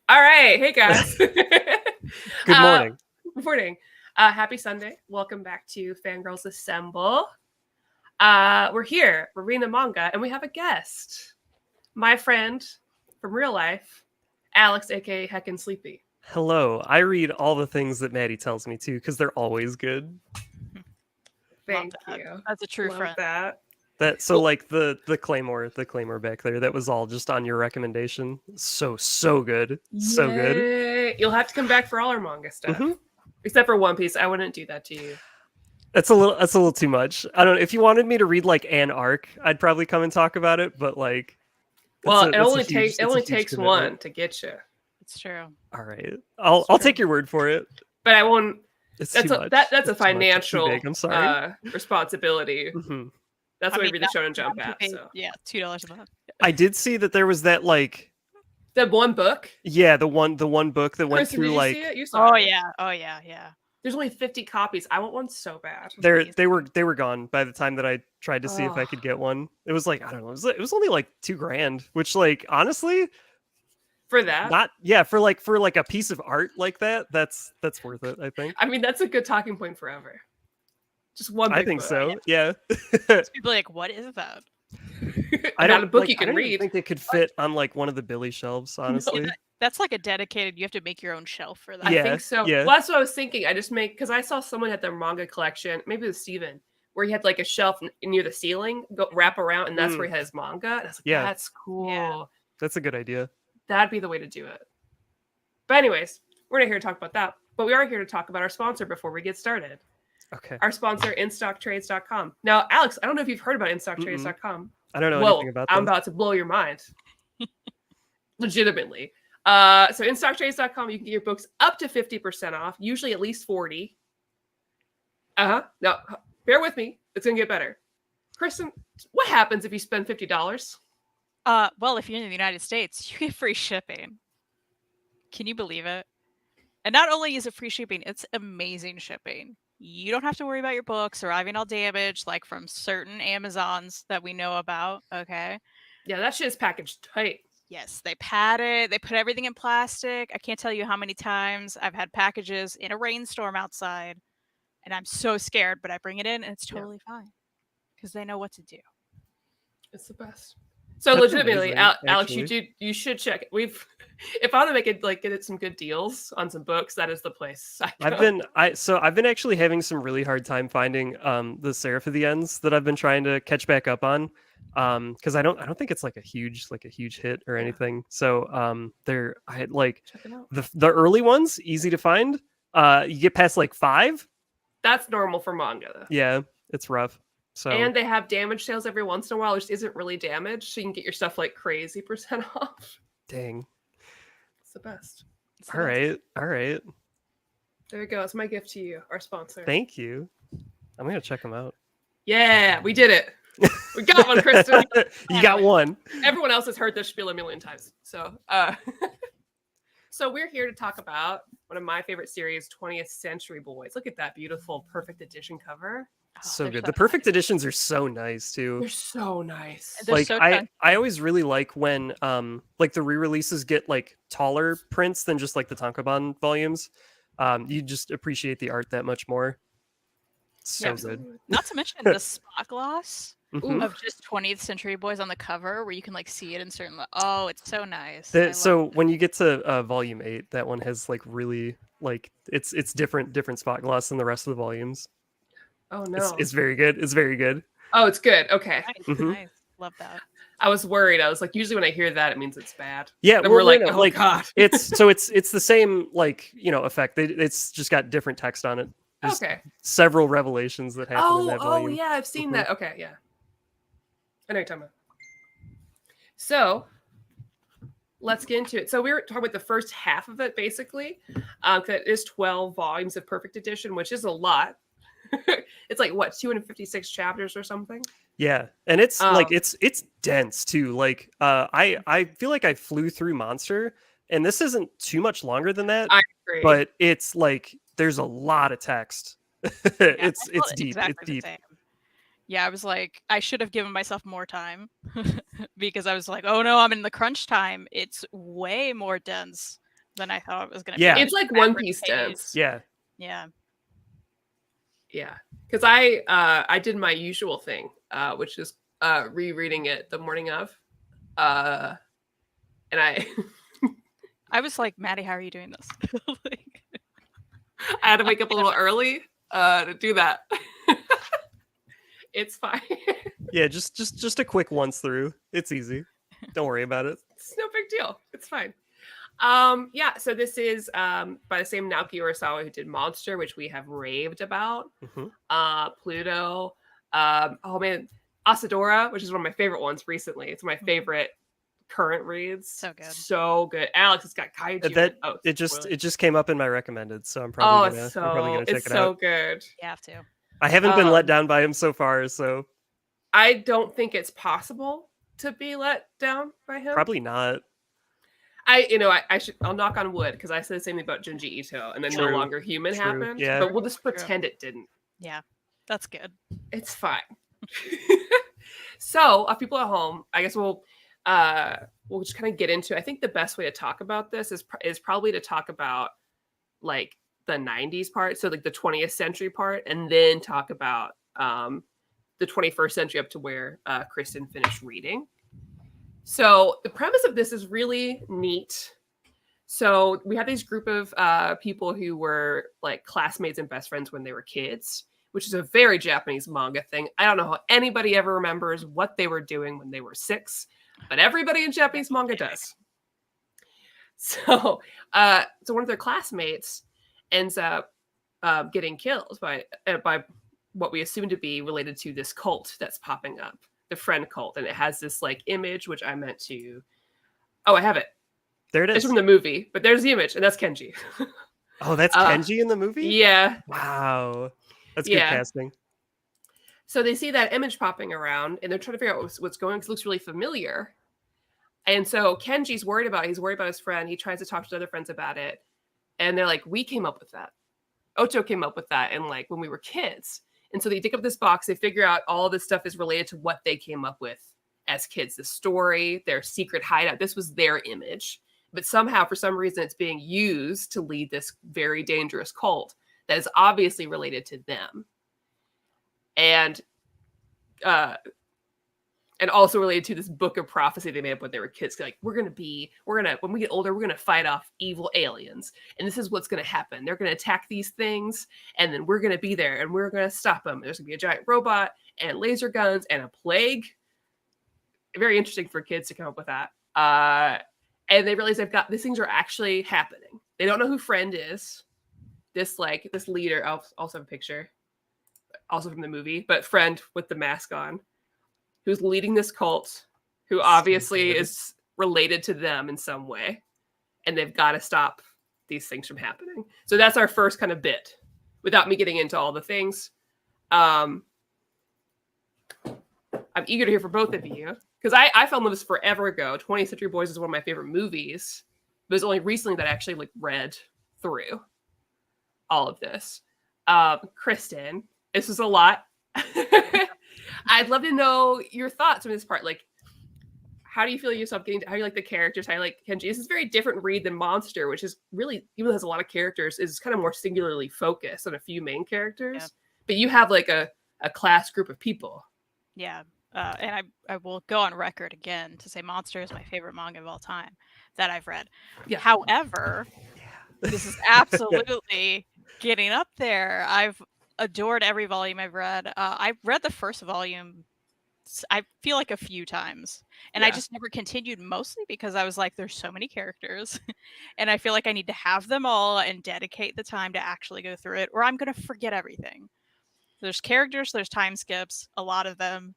All right. Hey, guys. Good morning. Good morning. Happy Sunday. Welcome back to Fangirlz Assemble. We're here. We're reading the manga, and we have a guest. My friend from real life, Alex, a.k.a. Heckin' Sleepy. Hello. I read all the things that Maddie tells me to because they're always good. Thank you. That's a true Love friend. that. Like the claymore back there, that was all just on your recommendation. So good. So good. Yay. You'll have to come back for all our manga stuff. Mhm. Except for One Piece. I wouldn't do that to you. That's a little too much. I don't know. If you wanted me to read like an arc, I'd probably come and talk about it, but like Well, it only takes commitment. one to get you. It's true. All right. I'll take your word for it. But I won't. It's That's too a, much. that's It's a too much. It's too financial big. I'm sorry. responsibility. Mhm. That's why we read the Shonen I'm Jump app. paid, So yeah, $2 a month. I did see that there was that like the one book. yeah, the one book that went Kristan, through did you like see it? You saw it. Oh yeah. There's only 50 copies. I want one so bad. they were gone by the time that I tried to see if I could get one. It was like, I don't know, it was only like $2,000, which like honestly For that? not for like a piece of art like that's worth it, I think. I mean, that's a good talking point forever. Just one. I think book. so. Yeah. People are like, what is that? I Not don't a book like, you I can don't even read. think it could fit on like one of the Billy shelves, honestly. That's like a dedicated. You have to make your own shelf for that. I Yeah, think so. yeah. Well, that's what I was thinking. I just make because I saw someone at their manga collection, maybe it was Steven, where he had like a shelf near the ceiling, go wrap around, and that's where he had his manga. And I was like, Yeah. that's cool. Yeah. That's a good idea. That'd be the way to do it. But anyways, we're not here to talk about that. But we are here to talk about our sponsor before we get started. Okay. Our sponsor, InStockTrades.com. Now, Alex, I don't know if you've heard about InStockTrades.com. I don't know Well, anything about I'm them. about to blow your mind. Legitimately. So InStockTrades.com, you can get your books up to 50% off, usually at least 40. Now, bear with me. It's going to get better. Kristan, what happens if you spend $50? Well, if you're in the United States, you get free shipping. Can you believe it? And not only is it free shipping, it's amazing shipping. You don't have to worry about your books arriving all damaged, like from certain Amazons that we know about. Okay. Yeah, that shit is packaged tight. Yes, they pad it. They put everything in plastic. I can't tell you how many times I've had packages in a rainstorm outside, and I'm so scared, but I bring it in and it's totally fine because they know what to do. It's the best. So That's legitimately, amazing, Alex, actually. you should check it. If I want to make it get it some good deals on some books, that is the place. I've been actually having some really hard time finding the Seraph of the Ends that I've been trying to catch back up on, because I don't think it's like a huge hit or anything. So I had like Check it out. the early ones easy to find. You get past like 5. That's normal for manga, though. Yeah, it's rough. So And they have damage sales every once in a while, which isn't really damaged, so you can get your stuff like crazy percent off. dang. It's the best. All right. There you go. It's my gift to you, our sponsor. Thank you. I'm gonna check them out. Yeah, we did it. We got one, Kristan. You got one. Everyone else has heard this spiel a million times. So, so we're here to talk about one of my favorite series, 20th Century Boys. Look at that beautiful perfect edition cover. So they're good. so The perfect nice. editions are so nice too. They're so nice. They're Like so I chunky. always really like when like the re-releases get like taller prints than just like the Tankobon volumes. You just appreciate the art that much more. So good. Not to mention the spot gloss Mhm. of just 20th Century Boys on the cover, where you can like see it in certain. Oh, it's so nice. So when you get to volume 8, that one has like really like it's different spot gloss than the rest of the volumes. Oh no. It's very good. It's very good. Oh, it's good. Okay. Nice, Mhm. nice. Love that. I was worried. I was like, usually when I hear that, it means it's bad. Yeah, And we're like, oh like god. it's the same like effect. It's just got different text on it. There's Okay. several revelations that happen in that volume. yeah, I've seen Mhm. that. Okay, yeah. I know what you're talking about. So let's get into it. So we were talking about the first half of it, basically. 'Cause it is 12 volumes of Perfect Edition, which is a lot. It's like what, 256 chapters or something? Yeah, and it's Um, like it's dense too. Like I feel like I flew through Monster, and this isn't too much longer than that. I agree. But it's like there's a lot of text. It's I felt deep. exactly It's the deep. same. Yeah, I was like, I should have given myself more time because I was like, oh no, I'm in the crunch time. It's way more dense than I thought it was going to Yeah. be. It's like One Average Piece pace. dense. Yeah. Yeah. Yeah, because I did my usual thing, which is rereading it the morning of, and I I was like, Maddie, how are you doing this? Like, I had to wake up a little early to do that. It's fine. Yeah, just a quick once through. It's easy. Don't worry about it. It's no big deal. It's fine. Yeah, so this is by the same Naoki Urasawa who did Monster, which we have raved about. Pluto. Oh man, Asadora, which is one of my favorite ones recently. It's my favorite current reads. So good. So good. Alex, it's got kaiju. That oh, it spoiler. just came up in my recommended, so I'm Oh, probably it's gonna check it's it so out. good. You have to. I haven't been let Um, down by him so far, so I don't think it's possible to be let down by him. probably not. I'll knock on wood because I said the same thing about Junji Ito and then No True. Longer Human True. happened. Yeah. But we'll just True. pretend it didn't. Yeah, that's good. It's fine. So, people at home, I guess we'll just kind of get into. I think the best way to talk about this is probably to talk about like the 90s part, so like the 20th century part, and then talk about the 21st century up to where Kristan finished reading. So the premise of this is really neat. So we have this group of people who were like classmates and best friends when they were kids, which is a very Japanese manga thing. I don't know how anybody ever remembers what they were doing when they were 6, but everybody in Japanese manga does. So one of their classmates ends up getting killed by what we assume to be related to this cult that's popping up, the friend cult, and it has this like image which I meant to. Oh, I have it. There it It's is. from the movie, but there's the image, and that's Kenji. Oh, that's Kenji in the movie? Yeah. Wow. That's good Yeah. casting. So they see that image popping around, and they're trying to figure out what's going on because it looks really familiar. And so Kenji's worried about it. He's worried about his friend. He tries to talk to other friends about it, and they're like, "We came up with that. Ocho came up with that, and like when we were kids." And so they dig up this box. They figure out all this stuff is related to what they came up with as kids. The story, their secret hideout. This was their image. But somehow, for some reason, it's being used to lead this very dangerous cult that is obviously related to them. And also related to this book of prophecy they made up when they were kids. Like, when we get older, we're going to fight off evil aliens. And this is what's going to happen. They're going to attack these things, and then we're going to be there, and we're going to stop them. There's going to be a giant robot, and laser guns, and a plague. Very interesting for kids to come up with that. And they realize these things are actually happening. They don't know who Friend is. This leader, I'll also have a picture, also from the movie, but Friend with the mask on, who's leading this cult, who obviously is related to them in some way, and they've got to stop these things from happening. So that's our first kind of bit, without me getting into all the things. I'm eager to hear from both of you, because I fell in love with this forever ago. 20th Century Boys is one of my favorite movies, but it's only recently that I actually like read through all of this. Kristan, this was a lot. I'd love to know your thoughts on this part. Like, how do you feel yourself getting? How do you like the characters? How do you like Kenji? This is a very different read than Monster, which is really, even though it has a lot of characters, is kind of more singularly focused on a few main characters. Yeah. But you have like a class group of people. Yeah. And I will go on record again to say Monster is my favorite manga of all time that I've read. Yeah. However, this is absolutely getting up there. I've adored every volume I've read. I've read the first volume, I feel like, a few times, and I just never continued, mostly because I was like, there's so many characters and I feel like I need to have them all and dedicate the time to actually go through it, or I'm going to forget everything. There's characters, there's time skips, a lot of them.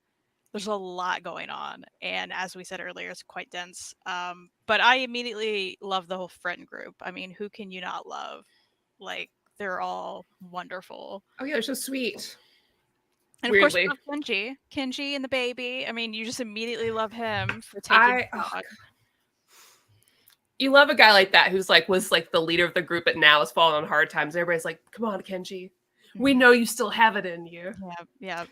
There's a lot going on, and as we said earlier, it's quite dense. But I immediately love the whole friend group. I mean, who can you not love? Like, they're all wonderful. Oh yeah, they're so sweet. And weirdly, of course, Kenji and the baby. I mean, you just immediately love him for taking. You love a guy like that who's like was like the leader of the group, but now is falling on hard times. Everybody's like, "Come on, Kenji, we know you still have it in you." Yeah.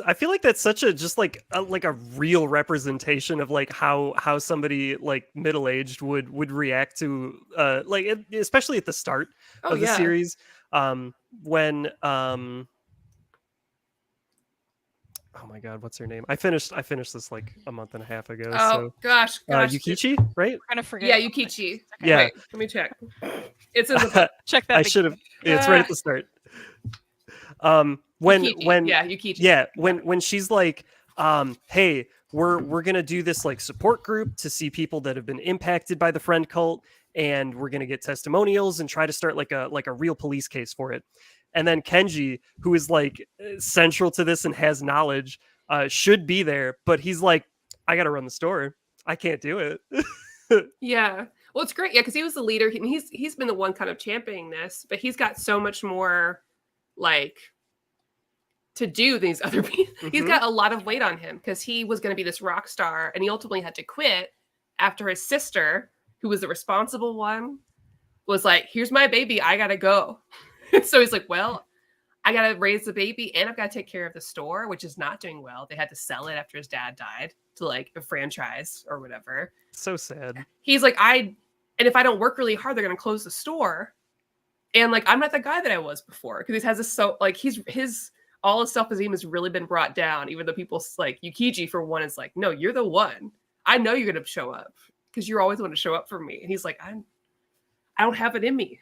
I feel like that's such a just like a real representation of like how somebody like middle-aged would react to especially at the start Oh of the yeah. series, when oh my god, what's her name? I finished this like a month and a half ago. Oh So gosh. Yukichi, right? We're gonna forget. Yeah, Yukichi. Okay. Yeah. Wait, let me check. It's in the book. Check that. I should have. It's right at the start. When Yukichi. Yeah, when she's like, hey, we're gonna do this like support group to see people that have been impacted by the friend cult, and we're gonna get testimonials and try to start like a real police case for it. And then Kenji, who is like central to this and has knowledge, should be there, but he's like, I gotta run the store. I can't do it. Yeah. Well, it's great. Yeah, because he was the leader. He's been the one kind of championing this, but he's got so much more like to do these other people. He's got a lot of weight on him because he was going to be this rock star, and he ultimately had to quit after his sister, who was the responsible one, was like, "Here's my baby. I gotta go." So he's like, "Well, I gotta raise the baby, and I've got to take care of the store, which is not doing well. They had to sell it after his dad died to like a franchise or whatever." So sad. He's like, and if I don't work really hard, they're gonna close the store. And like, I'm not the guy that I was before, because he has this so like his all his self-esteem has really been brought down, even though people like Yukiji for one is like, no, you're the one. I know you're gonna show up because you're always the one to show up for me. And he's like, I don't have it in me.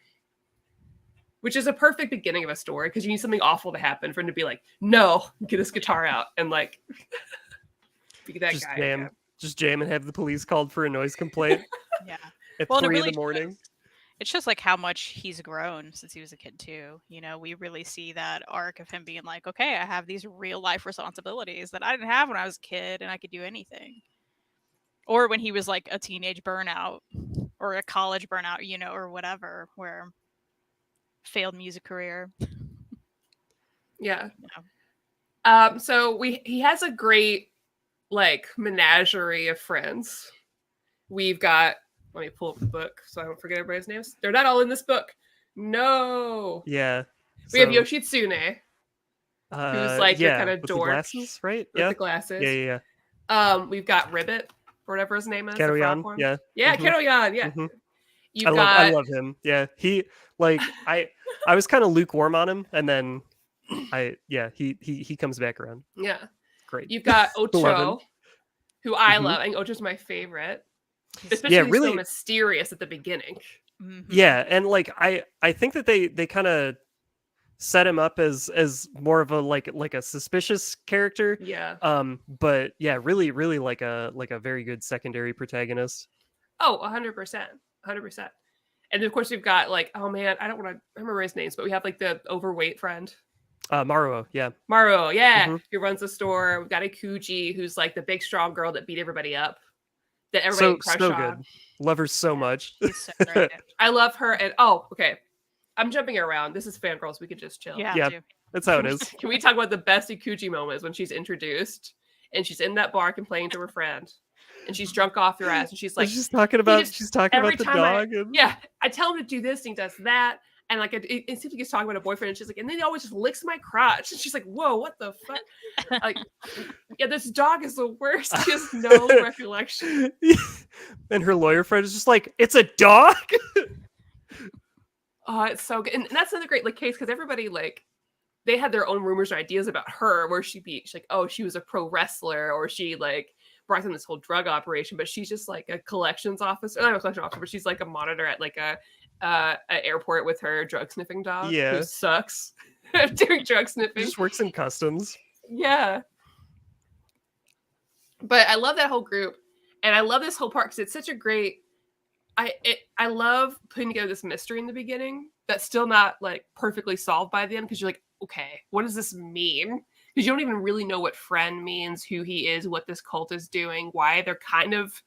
Which is a perfect beginning of a story, because you need something awful to happen for him to be like, no, get this guitar out and like be that Just guy. jam. Just jam and have the police called for a noise complaint Yeah. at Well, and it 3 really in the morning. It shows like how much he's grown since he was a kid too. You know, we really see that arc of him being like, okay, I have these real life responsibilities that I didn't have when I was a kid, and I could do anything. Or when he was like a teenage burnout or a college burnout, you know, or whatever, where failed music career. Yeah. Yeah. So he has a great like menagerie of friends. We've got, let me pull up the book so I don't forget everybody's names. They're not all in this book. No. Yeah. We have Yoshitsune, who's like the kind of with the dork glasses, right? with the glasses. Yeah. We've got Ribbit, or whatever his name is. the Karoyan, frog one. yeah. Yeah, Mhm. Karoyan, yeah. Mhm. You've I love him. Yeah. He like I was kind of lukewarm on him, and then he comes back around. Yeah. Great. You've got Love Ocho, who I Mhm. love. I think Ocho's my favorite. He's- Especially Yeah, he's really- so mysterious at the beginning. Mhm. Yeah, and like I think that they kind of set him up as more of a like a suspicious character. Yeah. But yeah, really like a very good secondary protagonist. Oh, 100%. 100%. And then, of course, we've got like, oh man, I don't want to remember his names, but we have like the overweight friend. Maruo, yeah. Maruo, yeah. Mhm. He runs the store. We've got Ikuji, who's like the big, strong girl that beat everybody up. That everybody So crush on. good. Love her so much. He's so great. I love her. And oh, okay. I'm jumping around. This is Fangirlz. We could just chill. Yeah. Yeah. Too. That's how it is. Can we talk about the best Ikuji moment is when she's introduced and she's in that bar complaining to her friend and she's drunk off her ass and she's like, She's talking about every the time dog. And... yeah, I tell him to do this and he does that. And like it seems like he's talking about a boyfriend and she's like, and then he always just licks my crotch. And she's like, whoa, what the fuck? Like, yeah, this dog is the worst. She has no recollection. And her lawyer friend is just like, it's a dog. Oh, it's so good. And that's another great like case because everybody like they had their own rumors or ideas about her, where she's like, oh, she was a pro wrestler, or she like brought them this whole drug operation, but she's just like a collections officer, not a collection officer, but she's like a monitor at like a airport with her drug sniffing dog Yeah. who sucks at doing drug sniffing. Just works in customs. Yeah. But I love that whole group, and I love this whole part because it's such a great. I love putting together this mystery in the beginning that's still not like perfectly solved by the end, because you're like, okay, what does this mean? Because you don't even really know what friend means, who he is, what this cult is doing, why they're kind of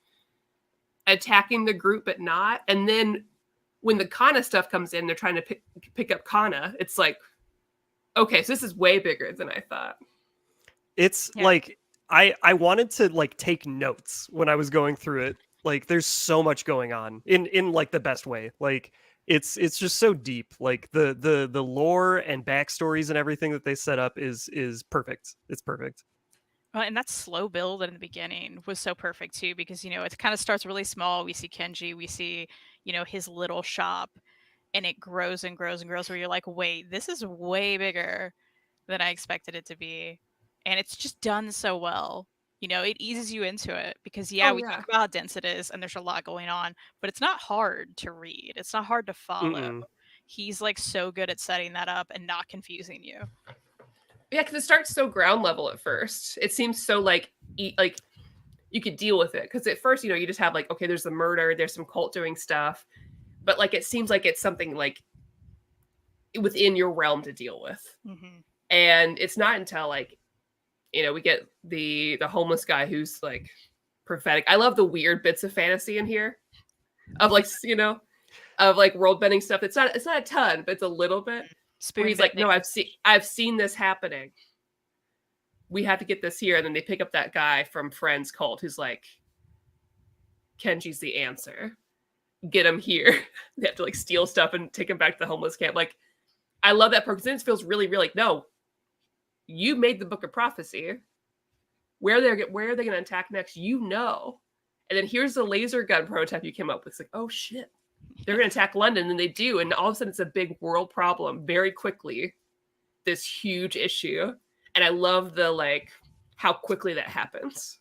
attacking the group but not. And then when the Kana stuff comes in, they're trying to pick up Kana. It's like, okay, so this is way bigger than I thought. It's Yeah. like I wanted to like take notes when I was going through it, Like there's so much going on in like the best way. Like it's just so deep. Like the lore and backstories and everything that they set up is perfect. It's perfect. And that slow build in the beginning was so perfect too, because it kind of starts really small. We see Kenji, we see his little shop, and it grows and grows and grows. Where you're like, wait, this is way bigger than I expected it to be, and it's just done so well. It eases you into it because Oh we yeah. talk about how dense it is, and there's a lot going on, but it's not hard to read. It's not hard to follow. Mm-mm. He's like so good at setting that up and not confusing you. Yeah, because it starts so ground level at first. It seems so like you could deal with it because at first you just have like, okay, there's the murder, there's some cult doing stuff, but like it seems like it's something like within your realm to deal with. Mm-hmm. And it's not until like we get the homeless guy who's like prophetic. I love the weird bits of fantasy in here of like of like world bending stuff. It's not a ton, but it's a little bit. Where he's like, no, I've seen this happening. We have to get this here. And then they pick up that guy from Friends cult who's like, Kenji's the answer. Get him here. They have to like steal stuff and take him back to the homeless camp. Like, I love that part because then it feels really, really like, no, you made the book of prophecy. Where are they going to attack next? And then here's the laser gun prototype you came up with. It's like, oh shit. They're going to attack London, and they do. And all of a sudden, it's a big world problem very quickly. This huge issue. And I love the, like, how quickly that happens.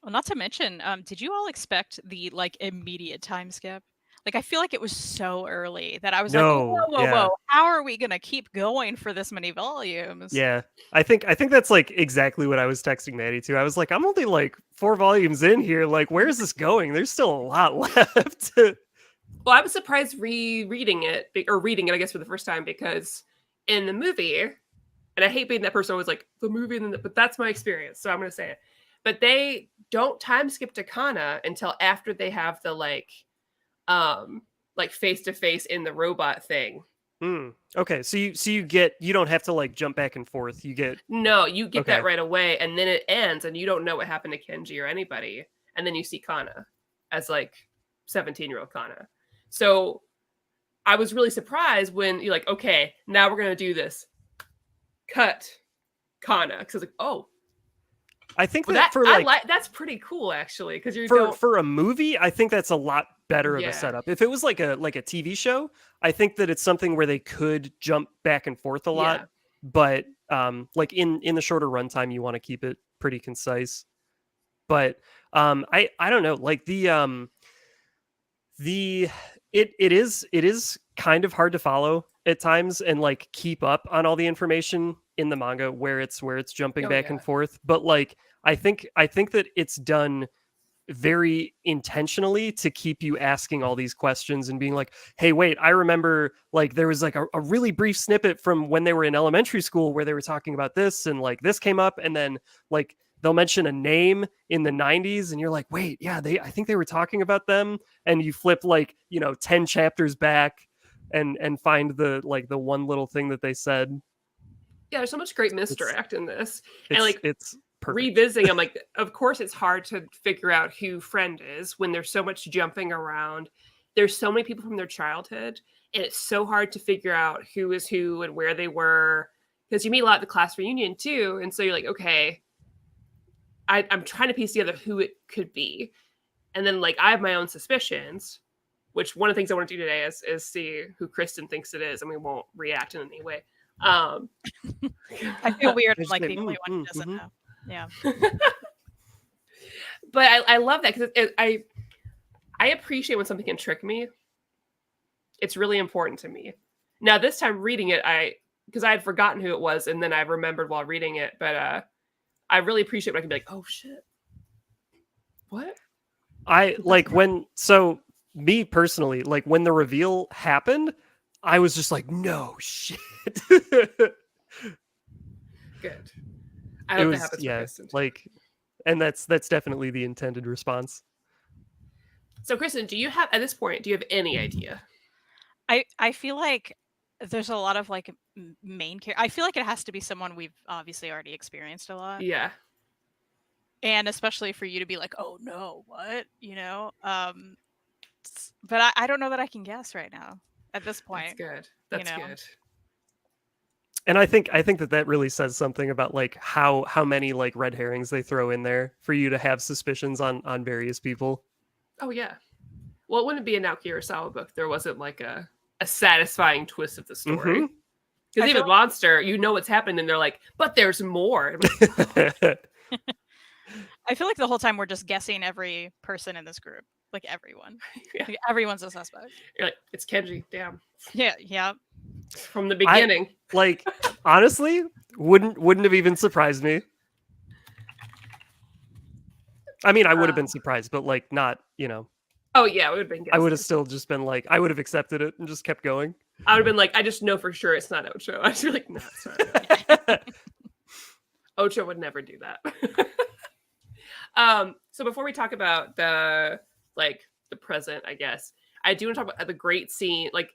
Well, not to mention, did you all expect the, like, immediate time skip? Like, I feel like it was so early that I was like, whoa. How are we going to keep going for this many volumes? Yeah. I think that's like exactly what I was texting Maddie to. I was like, I'm only like 4 volumes in here. Like, where's this going? There's still a lot left. Well, I was surprised reading it, I guess, for the first time, because in the movie, and I hate being that person who was like, the movie, but that's my experience, so I'm going to say it. But they don't time skip to Kana until after they have the, like face-to-face in the robot thing. Okay, so you don't have to, like, jump back and forth. You get that right away, and then it ends, and you don't know what happened to Kenji or anybody, and then you see Kana as, like, 17-year-old Kana. So I was really surprised when you're like, okay, now we're going to do this. Cut Kana. Because I was like, oh. I think that's pretty cool, actually. Because for a movie, I think that's a lot better of a setup. If it was like a TV show, I think that it's something where they could jump back and forth a lot. Yeah. But like in the shorter runtime, you want to keep it pretty concise. But I don't know, like it is kind of hard to follow at times and like keep up on all the information in the manga where it's jumping back and forth. But like I think that it's done very intentionally to keep you asking all these questions and being like, hey, wait, I remember like there was like a really brief snippet from when they were in elementary school where they were talking about this and like this came up, and then like they'll mention a name in the 90s and you're like, wait, yeah, I think they were talking about them, and you flip like 10 chapters back and find the one little thing that they said. Yeah, there's so much great misdirect in this, and like it's perfect. Revisiting, I'm like, of course it's hard to figure out who Friend is when there's so much jumping around. There's so many people from their childhood, and it's so hard to figure out who is who and where they were, because you meet a lot at the class reunion too, and so you're like, okay, I'm trying to piece together who it could be, and then like I have my own suspicions, which one of the things I want to do today is see who Kristan thinks it is, and we won't react in any way. I feel weird like the only one who doesn't know. Yeah. But I love that because I appreciate when something can trick me. It's really important to me. Now this time reading it, because I had forgotten who it was, and then I remembered while reading it. But I really appreciate when I can be like, oh shit, what? Me personally, like when the reveal happened, I was just like, no shit. Good. I hope that happens for Kristan. Like, and that's definitely the intended response. So, Kristan, do you have any idea? I feel like there's a lot of like main character. I feel like it has to be someone we've obviously already experienced a lot. Yeah. And especially for you to be like, oh no, what? But I don't know that I can guess right now at this That's point. good. That's know. good. And I think that really says something about like how many like red herrings they throw in there for you to have suspicions on various people. Oh yeah. Well, it wouldn't be a Naoki Urasawa book. There wasn't like a satisfying twist of the story. Mhm. Because I even feel- Monster, you know what's happening, and they're like, but there's more. I feel like the whole time we're just guessing every person in this group, like everyone. Yeah. Like, everyone's a suspect. You're like, it's Kenji. Damn. Yeah. From the beginning. Like honestly, wouldn't have even surprised me. I mean, I would have been surprised, but like not, Oh yeah, it would have been. I would have guessing. still just been like, I would have accepted it and just kept going. I would have been like, I just know for sure it's not Ocho. I just be like, no, it's not. Ocho would never do that. So before we talk about the present, I guess I do want to talk about the great scene, like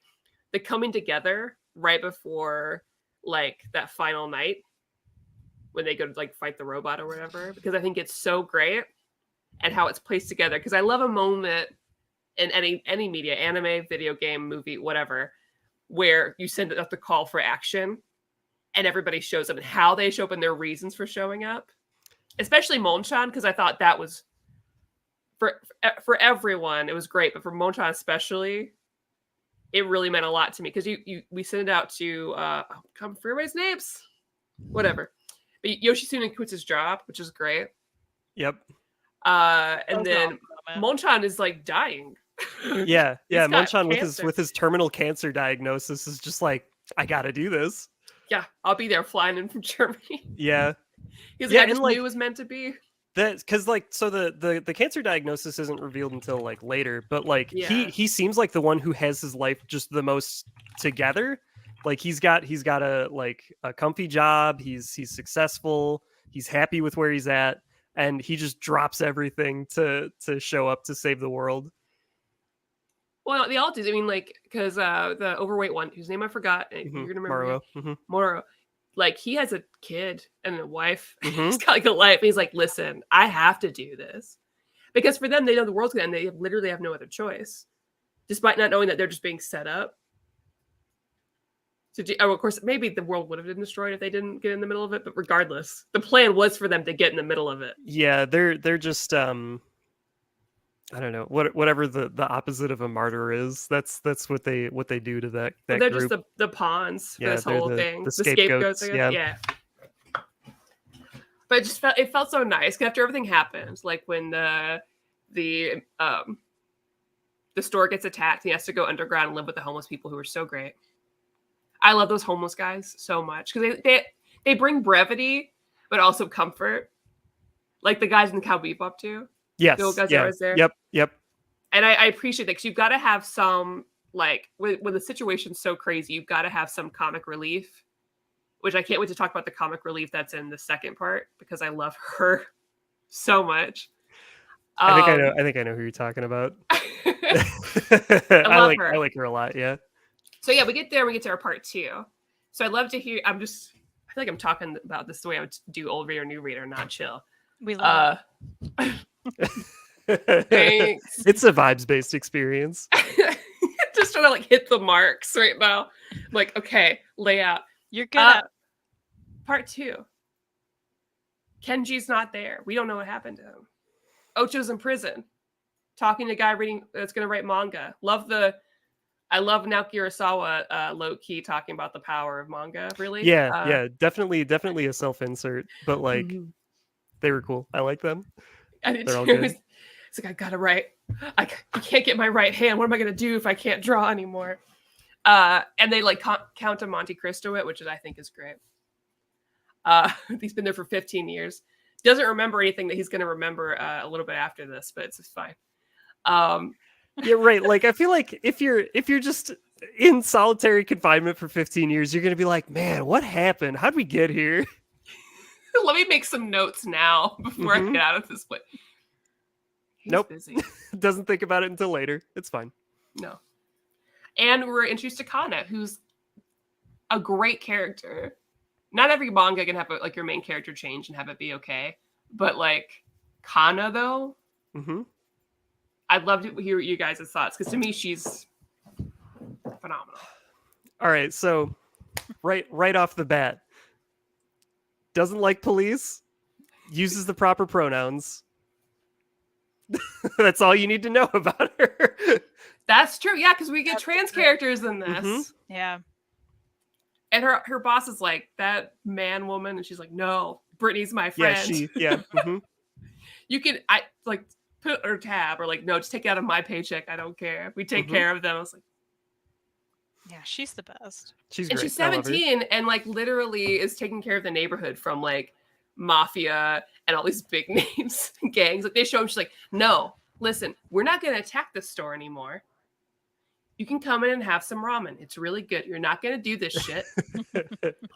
the coming together right before like that final night when they go to like fight the robot or whatever, because I think it's so great and how it's placed together. Because I love a moment in any media, anime, video game, movie, whatever, where you send out the call for action and everybody shows up and how they show up and their reasons for showing up. Especially Monchan, because I thought that was for everyone, it was great, but for Monchan especially, it really meant a lot to me because we sent it out to come for everybody's names, whatever. But Yoshitsune quits his job, which is great. Yep. And then Monchan is like dying. Yeah. He's got Monchan cancer. with his terminal cancer diagnosis is just like, I gotta do this. Yeah, I'll be there flying in from Germany. Yeah. He's Yeah, like, I and, just like, knew it was meant to be. That because like so the cancer diagnosis isn't revealed until like later, but like Yeah. he seems like the one who has his life just the most together. Like he's got a comfy job, he's successful, he's happy with where he's at, and he just drops everything to show up to save the world. Well, they all do. I mean, like, because the overweight one, whose name I forgot, you're gonna remember Maruo. Moro. Like, he has a kid and a wife. Mhm. He's got like a life. And he's like, listen, I have to do this because for them, they know the world's gonna end. They literally have no other choice, despite not knowing that they're just being set up. So, of course, maybe the world would have been destroyed if they didn't get in the middle of it. But regardless, the plan was for them to get in the middle of it. Yeah, they're just I don't know, whatever the opposite of a martyr is. That's what they do to that They're group. just the pawns for this they're whole thing. the scapegoats. I guess. Yeah. But it felt so nice 'cause after everything happened, like when the store gets attacked, he has to go underground and live with the homeless people who are so great. I love those homeless guys so much because they bring brevity but also comfort, like the guys in the Cowboy Bebop too. Yes. The old guys are always there. Yep. And I appreciate that because you've got to have some, like, when the situation's so crazy, you've got to have some comic relief, which I can't wait to talk about the comic relief that's in the second part because I love her so much. I think I know who you're talking about. love her. I like her a lot. Yeah. So yeah, we get there and we get to our part 2. So I'd love to hear. I feel like I'm talking about this the way I would do old reader, new reader, not chill. We love Thanks. It's a vibes-based experience. Just trying to like hit the marks right now. I'm like, okay, layout. You're good at Part 2. Kenji's not there. We don't know what happened to him. Ocho's in prison, talking to a guy that's going to write manga. I love Naoki Urasawa low key talking about the power of manga. Really, Yeah, definitely a self-insert, but like they were cool. I like them. They're all good. It's like I gotta write. I can't get my right hand. What am I gonna do if I can't draw anymore? And they like count to Monte Cristo it, which I think is great. He's been there for 15 years. Doesn't remember anything that he's gonna remember a little bit after this, but it's just fine. Yeah, right. Like I feel like if you're just in solitary confinement for 15 years, you're gonna be like, man, what happened? How'd we get here? Let me make some notes now before I get out of this place. He's Nope. busy. Doesn't think about it until later. It's fine. No. And we're introduced to Kana, who's a great character. Not every manga can have like your main character change and have it be okay, but like Kana, though, Mm-hmm. I'd love to hear you guys' thoughts, because to me, she's phenomenal. All right, so right off the bat, doesn't like police, uses the proper pronouns. That's all you need to know about her. That's true. Yeah, because we get That's trans true. characters in this. Mhm. Yeah. And her boss is like, that man woman. And she's like, no, Brittany's my Yeah, friend. mhm. You can, like, put her tab or like, no, just take it out of my paycheck. I don't care. We take Mhm. care of them. I was like, Yeah, she's the best. She's and great. she's I love her. 17 and like literally is taking care of the neighborhood from like mafia and all these big names gangs. Like they show him, she's like, no, listen, we're not going to attack the store anymore. You can come in and have some ramen. It's really good. You're not going to do this shit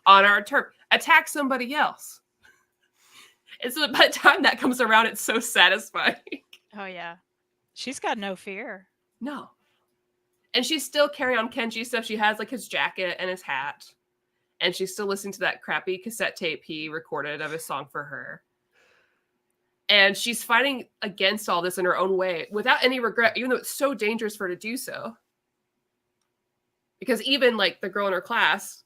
on our turf. Attack somebody else. And so by the time that comes around, it's so satisfying. Oh yeah. She's got no fear. No. And she's still carrying on Kenji stuff. She has like his jacket and his hat. And she's still listening to that crappy cassette tape he recorded of his song for her. And she's fighting against all this in her own way without any regret, even though it's so dangerous for her to do so. Because even like the girl in her class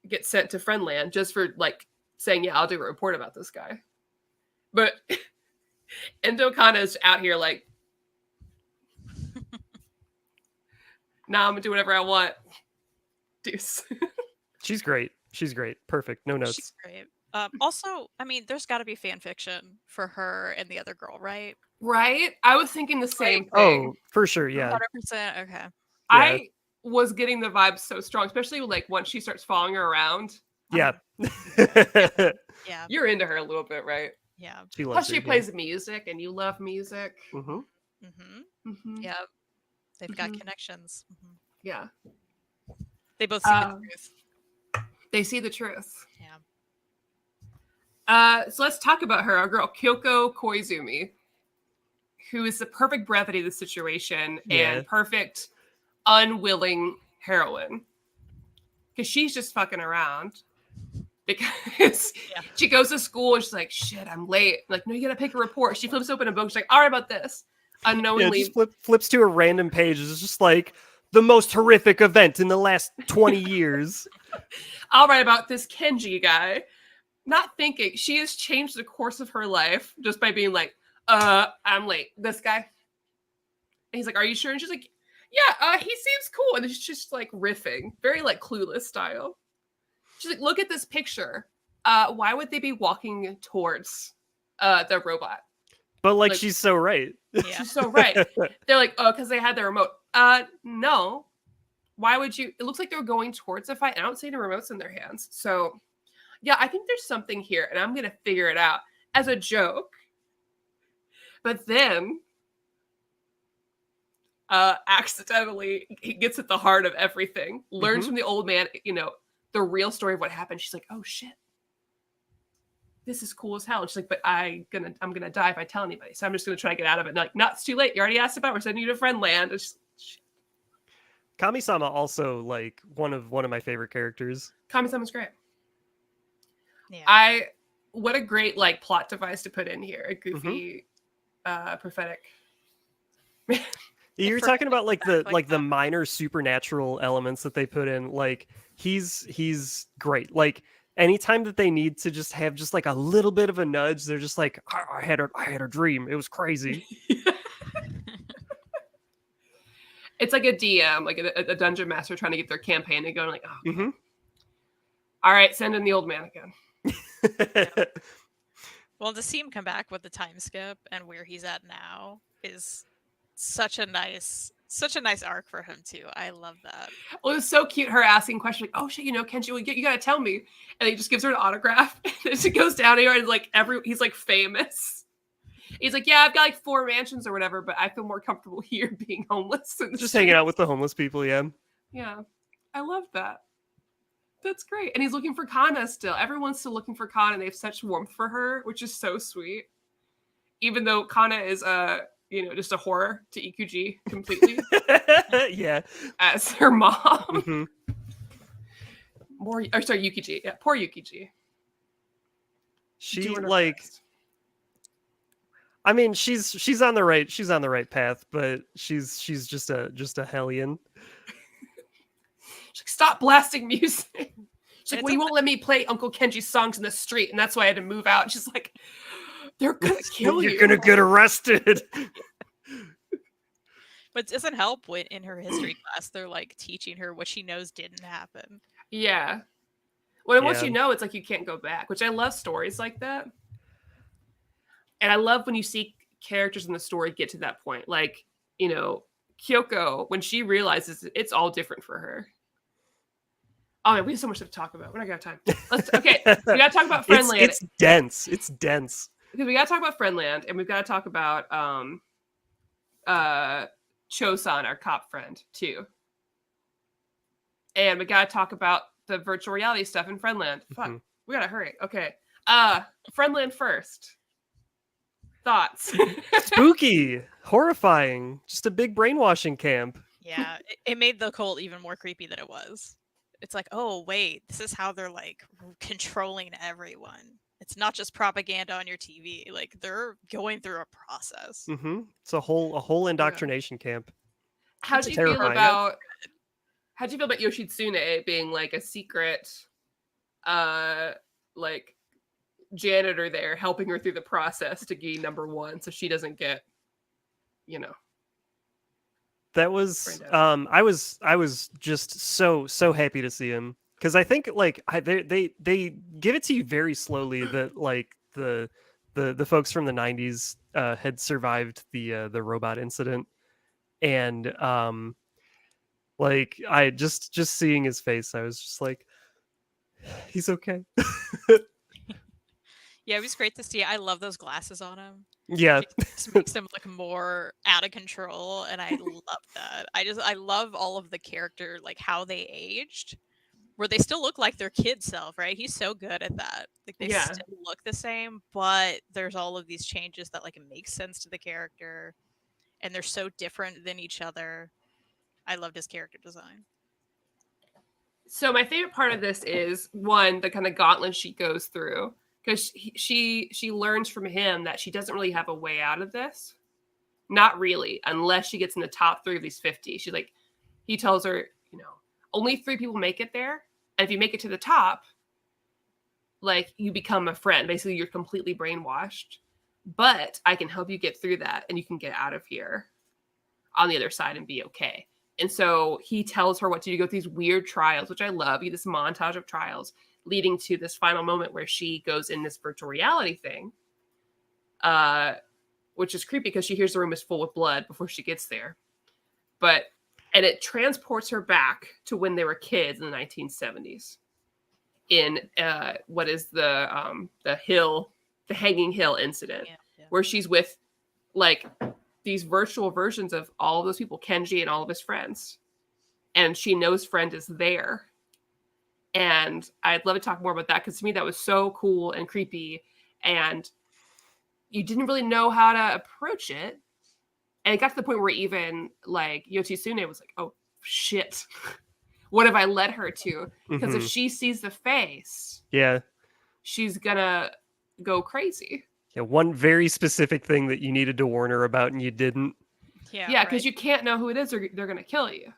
gets sent to Friendland just for like saying, yeah, I'll do a report about this guy. But Endo Kana's out here like, nah, I'm gonna do whatever I want. Deuce. She's great. She's great. Perfect. No notes. She's great. Also, I mean, there's got to be fan fiction for her and the other girl, right? Right? I was thinking the same thing. Oh, for sure. Yeah. 100%. Okay. I was getting the vibe so strong, especially like once she starts following her around. Yeah. Yeah. You're into her a little bit, right? Yeah. She loves Plus, her, she yeah. plays music, and you love music. Mhm. Mm-hmm. Mm-hmm. Yeah. They've got Mhm. connections. Mhm. Yeah. They both see the truth. They see the truth. Yeah. So let's talk about her, our girl Kyoko Koizumi, who is the perfect brevity of the situation Yeah. and perfect unwilling heroine. Because she's just fucking around. Because she goes to school and she's like, shit, I'm late. I'm like, no, you gotta pick a report. She flips open a book. She's like, all right, about this. Yeah, Unknowingly. just flips to a random page. It's just like the most horrific event in the last 20 years. I'll write about this Kenji guy. Not thinking she has changed the course of her life just by being like, I'm late. This guy. And he's like, are you sure? And she's like, yeah, he seems cool. And she's just like riffing, very like Clueless style. She's like, look at this picture. Why would they be walking towards the robot? But like Like- she's so right. Yeah. She's so right. They're like, oh, because they had the remote. No. Why would you? It looks like they're going towards the fight. I don't see any remotes in their hands. So, yeah, I think there's something here, and I'm going to figure it out as a joke. But then, accidentally, he gets at the heart of everything, learns Mhm. from the old man, the real story of what happened. She's like, oh, shit. This is cool as hell. And she's like, but I'm gonna die if I tell anybody. So I'm just gonna try to get out of it. And like, not, it's too late. You already asked about it. We're sending you to Friendland. It's just, shit. Kami-sama also like one of my favorite characters. Kami-sama's great. Yeah. What a great like plot device to put in here. A goofy, prophetic. You're For- talking about like the like the that. minor supernatural elements that they put in. Like he's great. Like anytime that they need to just have just like a little bit of a nudge, they're just like, I had a dream. It was crazy. It's like a DM, like a dungeon master trying to get their campaign to go. And like, oh, Mhm. all right, send in the old man again. Well, to see him come back with the time skip and where he's at now is such a nice arc for him too. I love that. Well, it was so cute. Her asking questions like, "Oh shit, Kenji, you gotta tell me," and he just gives her an autograph. And then she goes down here and like he's like famous. He's like, "Yeah, I've got like 4 mansions or whatever, but I feel more comfortable here being homeless." In the Just hanging out streets." with the homeless people. Yeah. Yeah, I love that. That's great. And he's looking for Kana still. Everyone's still looking for Kana. And they have such warmth for her, which is so sweet. Even though Kana is just a horror to EQG completely Yeah. as her mom. Mhm. Yukiji. Yeah, poor Yukiji. She Doing her like best. I mean, she's on the right path, but she's just a hellion. She's like, stop blasting music. She's like, It's well, you won't let me play Uncle Kenji's songs in the street, and that's why I had to move out. She's like, they're gonna kill you. You're gonna get arrested. But it doesn't help when in her history class they're like teaching her what she knows didn't happen. Yeah. Well, once Yeah. you know, it's like you can't go back, which I love stories like that. And I love when you see characters in the story get to that point. Like, you know, Kyoko, when she realizes it's all different for her. Oh, man, we have so much to talk about. We're not going to have time. Okay, we got to talk about Friendland. It's dense. It's dense. Because we got to talk about Friendland, and we've got to talk about Chosan, our cop friend, too. And we got to talk about the virtual reality stuff in Friendland. Fuck, we got to hurry. Okay. Friendland first. Thoughts? Spooky, horrifying, just a big brainwashing camp. Yeah, it made the cult even more creepy than it was. It's like, oh wait, this is how they're like controlling everyone. It's not just propaganda on your TV. Like they're going through a process. It's a whole indoctrination camp. How do you feel about Yoshitsune being like a secret like janitor there helping her through the process to gain number 1 so she doesn't get, you know. That was I was just so happy to see him, because I think like they give it to you very slowly that like the folks from the 90s had survived the robot incident, and like I just seeing his face, I was just like, he's okay. Yeah, it was great to see. I love those glasses on him. Yeah, It just makes him look more out of control, and I love that. I love all of the character, like how they aged, where they still look like their kid self, right? He's so good at that. Like they still look the same, but there's all of these changes that like make sense to the character, and they're so different than each other. I loved his character design. So my favorite part of this is, one, the kind of gauntlet she goes through, because she learns from him that she doesn't really have a way out of this. Not really, unless she gets in the top 3 of these 50. She's like, he tells her, you know, only 3 people make it there. And if you make it to the top, like, you become a friend. Basically, you're completely brainwashed. But I can help you get through that, and you can get out of here on the other side and be okay. And so he tells her what to do. Go through these weird trials, which I love. This montage of trials leading to this final moment where she goes in this virtual reality thing, which is creepy because she hears the room is full with blood before she gets there. And it transports her back to when they were kids in the 1970s in what is the Hanging Hill incident, where she's with like these virtual versions of all of those people, Kenji and all of his friends. And she knows friend is there. And I'd love to talk more about that, because to me that was so cool and creepy, and you didn't really know how to approach it. And it got to the point where even like Yoshitsune was like, oh shit, what have I led her to? Because if she sees the face, she's gonna go crazy. Yeah, one very specific thing that you needed to warn her about and you didn't. Yeah, because you can't know who it is, or they're gonna kill you.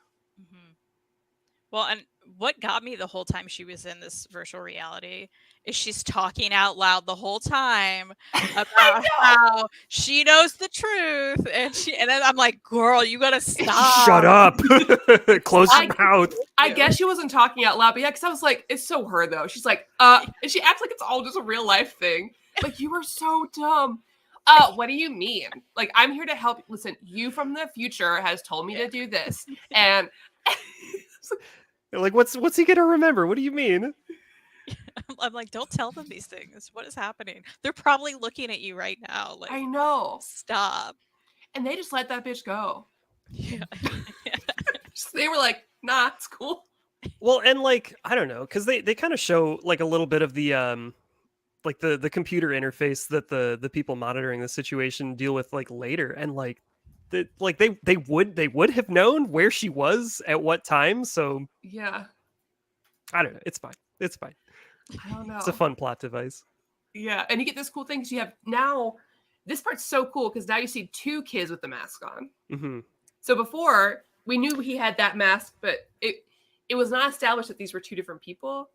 Well, and what got me the whole time she was in this virtual reality is she's talking out loud the whole time about how she knows the truth, and then I'm like, girl, you gotta stop. Shut up. Close your mouth. I guess she wasn't talking out loud, but yeah, because I was like, it's so her though. She's like, and she acts like it's all just a real life thing. Like, you are so dumb. What do you mean? Like, I'm here to help. Listen, you from the future has told me to do this, and like, what's he gonna remember? What do you mean? I'm like, don't tell them these things. What is happening? They're probably looking at you right now. Like, I know. Stop. And they just let that bitch go. Yeah. They were like, nah, it's cool. Well, and like, I don't know, because they kind of show like a little bit of the like the computer interface that the people monitoring the situation deal with like later, and like they would have known where she was at what time. So yeah, I don't know. It's fine. I don't know. It's a fun plot device. Yeah, and you get this cool thing because you have now this part's so cool because now you see 2 kids with the mask on. Mm-hmm. So before we knew he had that mask, but it was not established that these were 2 different people.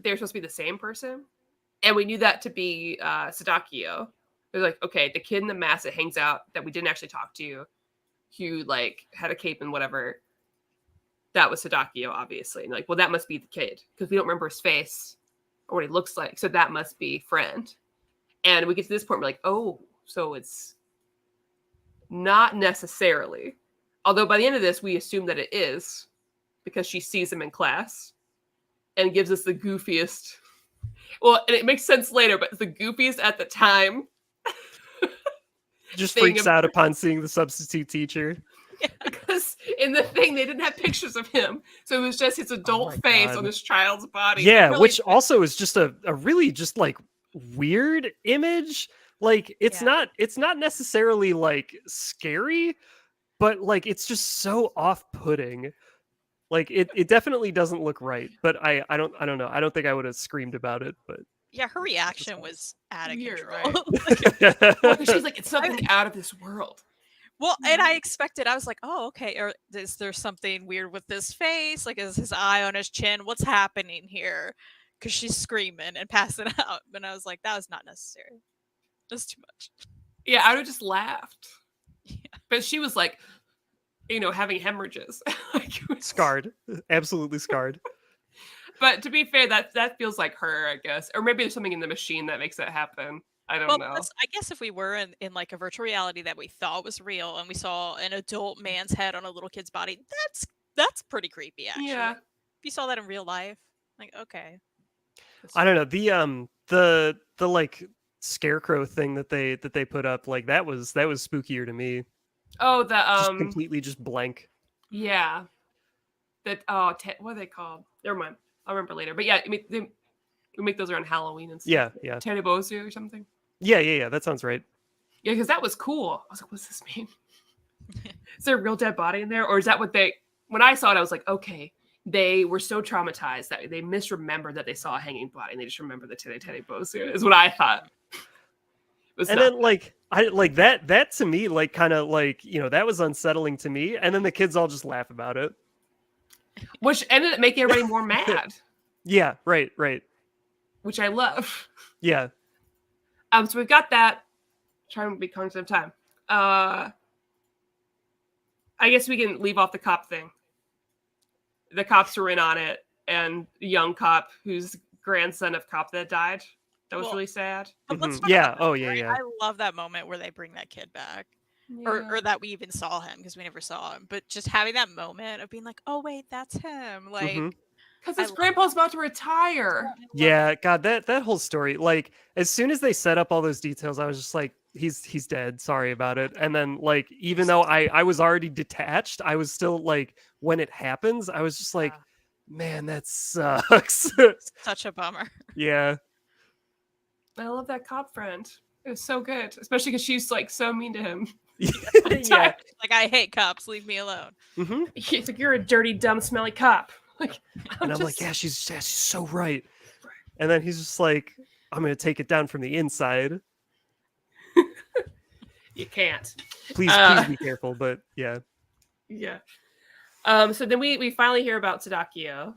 They were supposed to be the same person, and we knew that to be Sadakio. It was like, okay, the kid in the mask that hangs out that we didn't actually talk to, who like had a cape and whatever. That was Sadakio, obviously. And like, well, that must be the kid because we don't remember his face or what he looks like. So that must be friend. And we get to this point, we're like, oh, so it's not necessarily. Although by the end of this, we assume that it is because she sees him in class and gives us the goofiest. Well, and it makes sense later, but the goofiest at the time. Just freaks out upon seeing the substitute teacher. Yeah, because in the thing they didn't have pictures of him, so it was just his adult face on his child's body. Yeah, really, which also is just a really just like weird image. Like it's not necessarily like scary, but like it's just so off-putting. Like it definitely doesn't look right. But I don't know. I don't think I would have screamed about it. But Yeah, her reaction was out of weird, control. well, she's like, it's something out of this world. Well, and I expected, I was like, oh, okay, or is there something weird with this face? Like, is his eye on his chin? What's happening here? Because she's screaming and passing out. And I was like, that was not necessary. That's too much. Yeah, I would have just laughed. Yeah. But she was like, having hemorrhages. Like, scarred. Absolutely scarred. But to be fair, that feels like her, I guess. Or maybe there's something in the machine that makes that happen. I don't know. I guess if we were in like a virtual reality that we thought was real and we saw an adult man's head on a little kid's body, that's pretty creepy, actually. Yeah. If you saw that in real life, like, okay. I don't know. The like scarecrow thing that they put up, like that was spookier to me. Oh, the just completely just blank. Yeah. That what are they called? Never mind. I'll remember later. But yeah, I mean we make those around Halloween and stuff. Yeah. Terebosu or something. Yeah. That sounds right. Yeah, because that was cool. I was like, what's this mean? Is there a real dead body in there? Or is that what when I saw it, I was like, okay, they were so traumatized that they misremembered that they saw a hanging body and they just remember the Terebosu is what I thought. Then like I like that to me, like kind of like, that was unsettling to me. And then the kids all just laugh about it. Which ended up making everybody more mad. Yeah, right. Which I love. Yeah. So we've got that. Trying to be conscious of time. I guess we can leave off the cop thing. The cops were in on it, and the young cop who's grandson of cop that died. That was really sad. Yeah. Oh, yeah. I love that moment where they bring that kid back. Yeah. Or that we even saw him because we never saw him. But just having that moment of being like, oh, wait, that's him. Like, because his grandpa's about to retire. Yeah, God, that whole story. Like, as soon as they set up all those details, I was just like, he's dead. Sorry about it. And then, like, even though I was already detached, I was still like, when it happens, I was just like, man, that sucks. Such a bummer. Yeah. I love that cop friend. It was so good, especially because she's like so mean to him. Yeah. Like, I hate cops. Leave me alone. He's like, you're a dirty, dumb, smelly cop. Like, I'm like, yeah, she's so right. And then he's just like, I'm gonna take it down from the inside. You can't. Please be careful. But yeah. Yeah. So then we finally hear about Sadakio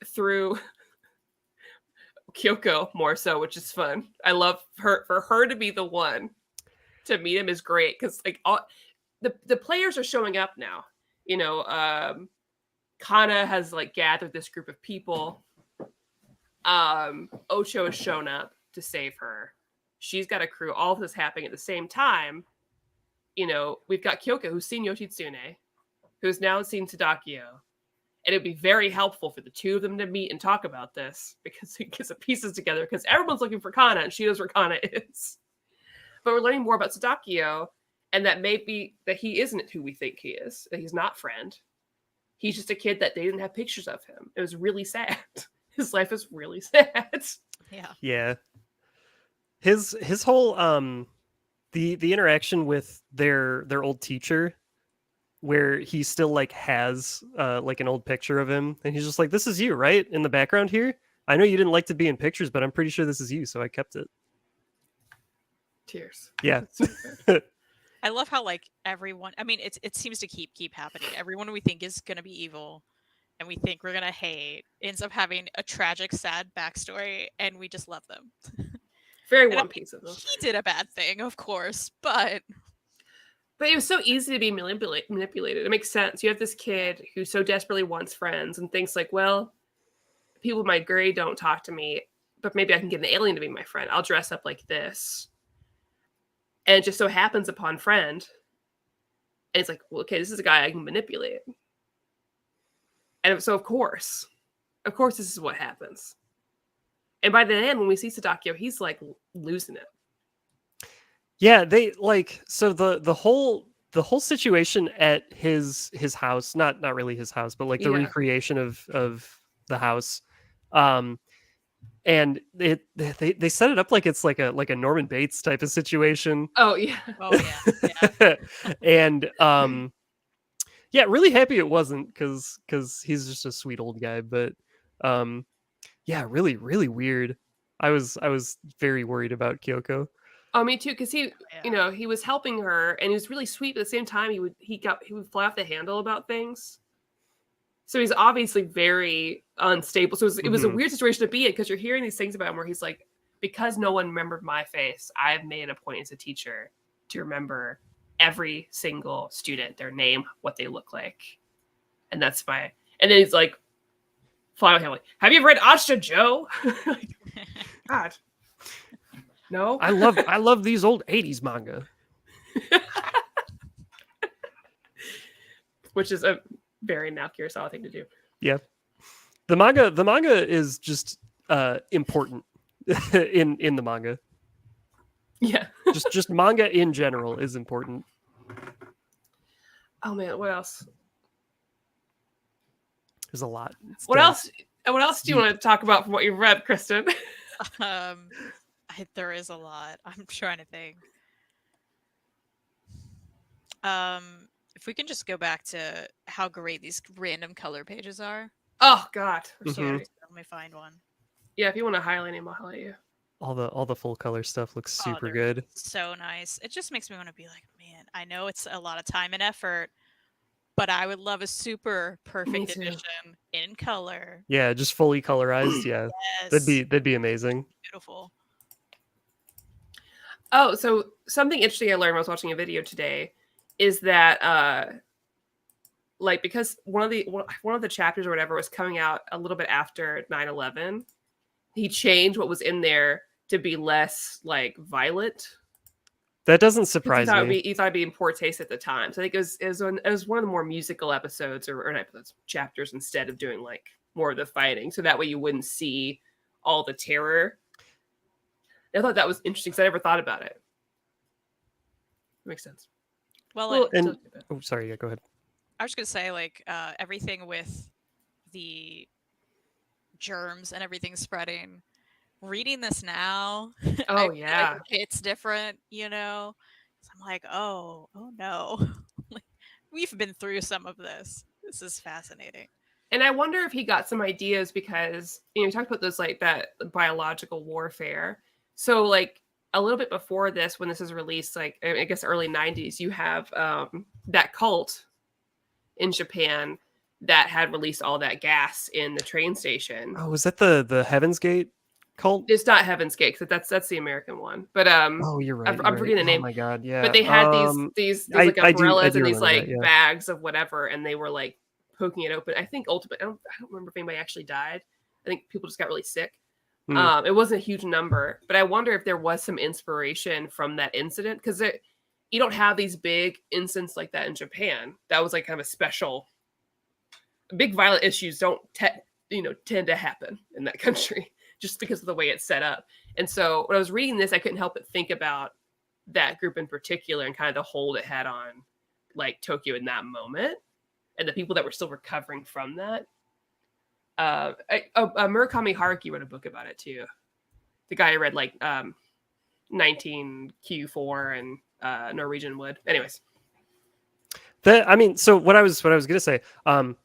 through Kyoko more so, which is fun. I love her. For her to be the one to meet him is great because like all the players are showing up now. Kana has like gathered this group of people. Ocho has shown up to save her. She's got a crew. All of this happening at the same time. We've got Kyoko who's seen Yoshitsune, who's now seen Sadakio. And it'd be very helpful for the two of them to meet and talk about this because it gets the pieces together because everyone's looking for Kana and she knows where Kana is. But we're learning more about Sadakio and that maybe that he isn't who we think he is, that he's not friend. He's just a kid that they didn't have pictures of him. It was really sad. His life is really sad. Yeah. Yeah. His whole the interaction with their old teacher where he still like has like an old picture of him and he's just like, this is you, right? In the background here. I know you didn't like to be in pictures, but I'm pretty sure this is you, so I kept it. Tears. Yeah. I love how like everyone. I mean, it seems to keep happening. Everyone we think is gonna be evil, and we think we're gonna hate, ends up having a tragic, sad backstory, and we just love them. Very And I One mean, Piece of them. he did a bad thing, of course, but But it was so easy to be manipulated. It makes sense. You have this kid who so desperately wants friends and thinks like, well, people with my grade don't talk to me, but maybe I can get an alien to be my friend. I'll dress up like this. And it just so happens upon friend. And it's like, well, okay, this is a guy I can manipulate. And so of course this is what happens. And by the end, when we see Sadakio, he's like losing it. Yeah, they like so the whole situation at his house, not really his house, but like the Yeah. recreation of the house. And they set it up like it's like a Norman Bates type of situation. Oh yeah. oh yeah. And yeah, really happy it wasn't because he's just a sweet old guy, but yeah, really weird. I was very worried about Kyoko. Oh, me too. Because he, Yeah. he was helping her, and he was really sweet. But at the same time, he would fly off the handle about things. So he's obviously very unstable. So it was a Mhm. weird situation to be in because you're hearing these things about him where he's like, because no one remembered my face, I've made a point as a teacher to remember every single student, their name, what they look like, and that's my. And then he's like, flying off the handle, like, have you ever read Ashta Joe? Like, God. No, I love these old 80s manga. which is a very Naoki Urasawa thing to do. Yeah. The manga is just important in the manga. Yeah. Just manga in general is important. Oh man, what else? There's a lot. It's What dense. else? What else do you want to talk about from what you've read, Kristan? There is a lot. I'm trying to think. If we can just go back to how great these random color pages are. Oh God. I'm so Mhm. ready. Let me find one. Yeah, if you want to highlight him, I'll highlight you. All the full color stuff looks Oh, super they're good. So nice. It just makes me want to be like, man, I know it's a lot of time and effort, but I would love a super perfect too. edition in color. Yeah, just fully colorized. Yeah, Yes. that'd be amazing. Beautiful. Oh, so something interesting I learned when I was watching a video today is that like because one of the chapters or whatever was coming out a little bit after 9/11, he changed what was in there to be less like violent. That doesn't 'Cause surprise me. he thought it'd be in poor taste at the time. So I think it was one of the more musical episodes or not episodes, chapters instead of doing like more of the fighting. So that way you wouldn't see all the terror. I thought that was interesting because I never thought about it. Makes sense. Well, and- Oh, sorry. Yeah, go ahead. I was gonna say like everything with the germs and everything spreading. Reading this now, I Oh feel yeah. like it's different, you know. So I'm like, oh no, like, we've been through some of this. This is fascinating. And I wonder if he got some ideas because we talked about those like that biological warfare. So like a little bit before this, when this is released, like I guess early 90s, you have that cult in Japan that had released all that gas in the train station. Oh, was that the Heaven's Gate cult? It's not Heaven's Gate because that's the American one. But Oh, you're right. I'm forgetting the name. Oh my god, yeah. But they had these like I do umbrellas and these remember like that, yeah. bags of whatever, and they were like poking it open. I think ultimately, I don't remember if anybody actually died. I think people just got really sick. Hmm. It wasn't a huge number, but I wonder if there was some inspiration from that incident because you don't have these big incidents like that in Japan. That was like kind of a special. Big violent issues don't tend to happen in that country just because of the way it's set up. And so when I was reading this, I couldn't help but think about that group in particular and kind of the hold it had on like Tokyo in that moment and the people that were still recovering from that. Murakami Haruki wrote a book about it too. The guy I read like 19Q4 and Norwegian Wood. Anyways. So what I was gonna say, a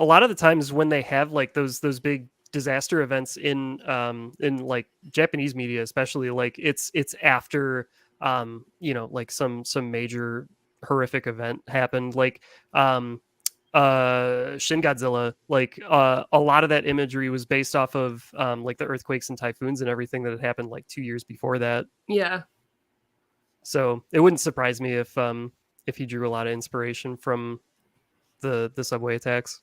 lot of the times when they have like those big disaster events in like Japanese media, especially, like it's after you know, like some major horrific event happened, like Shin Godzilla, like a lot of that imagery was based off of like the earthquakes and typhoons and everything that had happened like 2 years before that. Yeah. So it wouldn't surprise me if he drew a lot of inspiration from the subway attacks.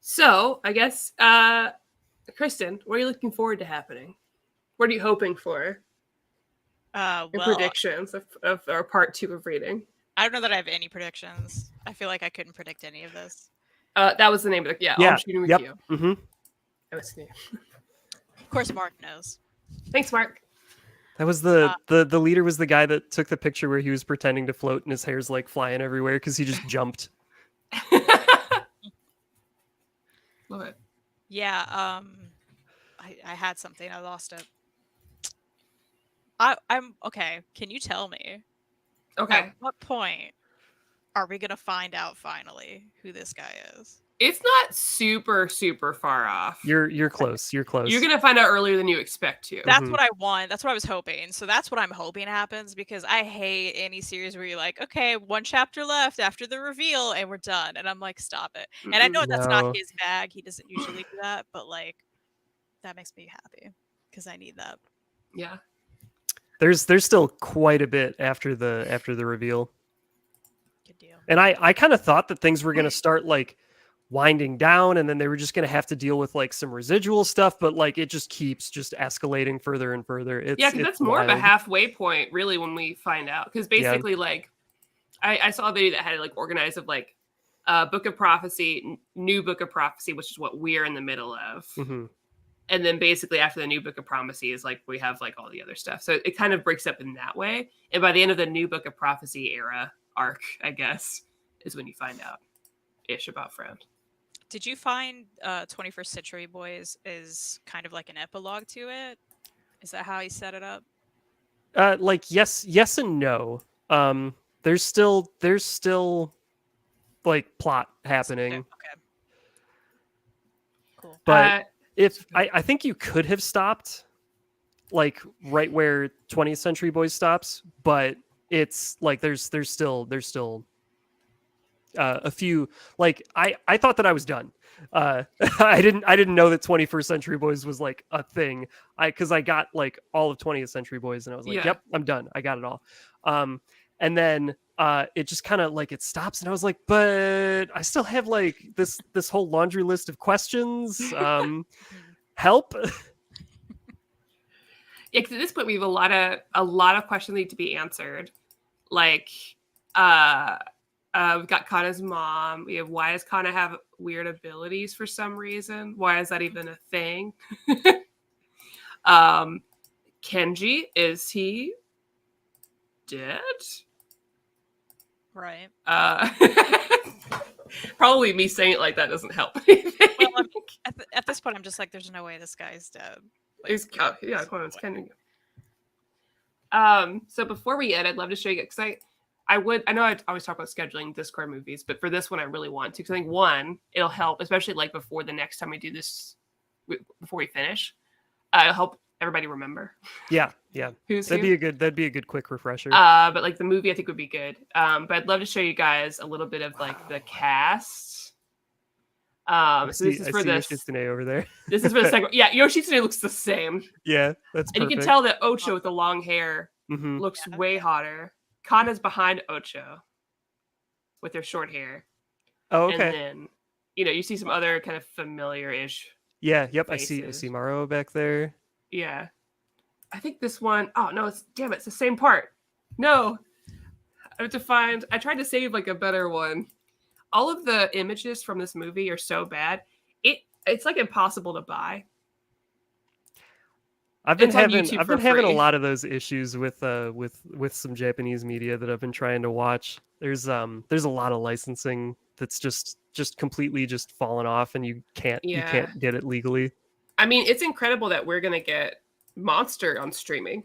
So I guess Kristan, what are you looking forward to happening? What are you hoping for? Your Well, predictions of our part 2 of reading. I don't know that I have any predictions. I feel like I couldn't predict any of this. That was the name of the Yeah. I'm shooting with Yep. you. Mm-hmm. That was the name. Of course, Mark knows. Thanks, Mark. That was the leader was the guy that took the picture where he was pretending to float and his hair's like flying everywhere because he just jumped. Love it. Yeah. I had something. I lost it. I'm okay. Can you tell me? Okay. At what point are we gonna find out finally who this guy is? It's not super far off. You're close. You're close. You're gonna find out earlier than you expect to. That's what I want. That's what I was hoping. So that's what I'm hoping happens, because I hate any series where you're like, okay, one chapter left after the reveal and we're done. And I'm like, stop it. And I know that's No. not his bag. He doesn't usually do that, but like that makes me happy because I need that. Yeah. There's still quite a bit after the reveal. Good deal. And I kind of thought that things were going to start like winding down and then they were just going to have to deal with like some residual stuff, but like it just keeps just escalating further and further. Yeah, because that's more of a halfway point really when we find out. Because basically like I saw a video that had it like organized of like Book of Prophecy, new Book of Prophecy, which is what we're in the middle of. Mm-hmm. And then basically after the new Book of Prophecy is like we have like all the other stuff. So it kind of breaks up in that way. And by the end of the new Book of Prophecy era arc, I guess, is when you find out ish about Friend. Did you find 21st Century Boys is kind of like an epilogue to it? Is that how he set it up? Like yes and no. There's still like plot happening. Okay. Cool. But if I think you could have stopped like right where 20th Century Boys stops, but it's like there's still a few, like I thought that I was done. I didn't know that 21st Century Boys was like a thing. Because I got like all of 20th Century Boys and I was like, yep, I'm done. I got it all. And then it just kind of like it stops and I was like, but I still have like this whole laundry list of questions. Help. Yeah, because at this point we have a lot of questions need to be answered. Like we've got Kana's mom. We have, why does Kana have weird abilities for some reason? Why is that even a thing? Kenji, is he dead? Right. Probably me saying it like that doesn't help anything. Well, at this point, I'm just like, there's no way this guy's dead. Like, Yeah, Conan's Kenji. So before we end, I'd love to show you, because I know I always talk about scheduling Discord movies, but for this one I really want to, because I think one, it'll help, especially like before the next time we do this, before we finish, it'll help everybody remember. Yeah. That'd be a good quick refresher. But like the movie I think would be good. But I'd love to show you guys a little bit of like the cast. So this is for this Yoshitsune over there. This is for the second. Yeah, Yoshitsune looks the same. Yeah, that's and perfect. you can tell that Ocho with the long hair Mm-hmm. looks way hotter. Kana's behind Ocho with their short hair. Oh, okay. And then, you see some other kind of familiar-ish. Yeah, yep. faces. I see Maro back there. Yeah. I think this one, oh no, it's the same part. No. I tried to save like a better one. All of the images from this movie are so bad. It's like impossible to buy. I've been having a free. lot of those issues with some Japanese media that I've been trying to watch. There's a lot of licensing that's just completely just fallen off, and you can't get it legally. I mean, it's incredible that we're gonna get Monster on streaming.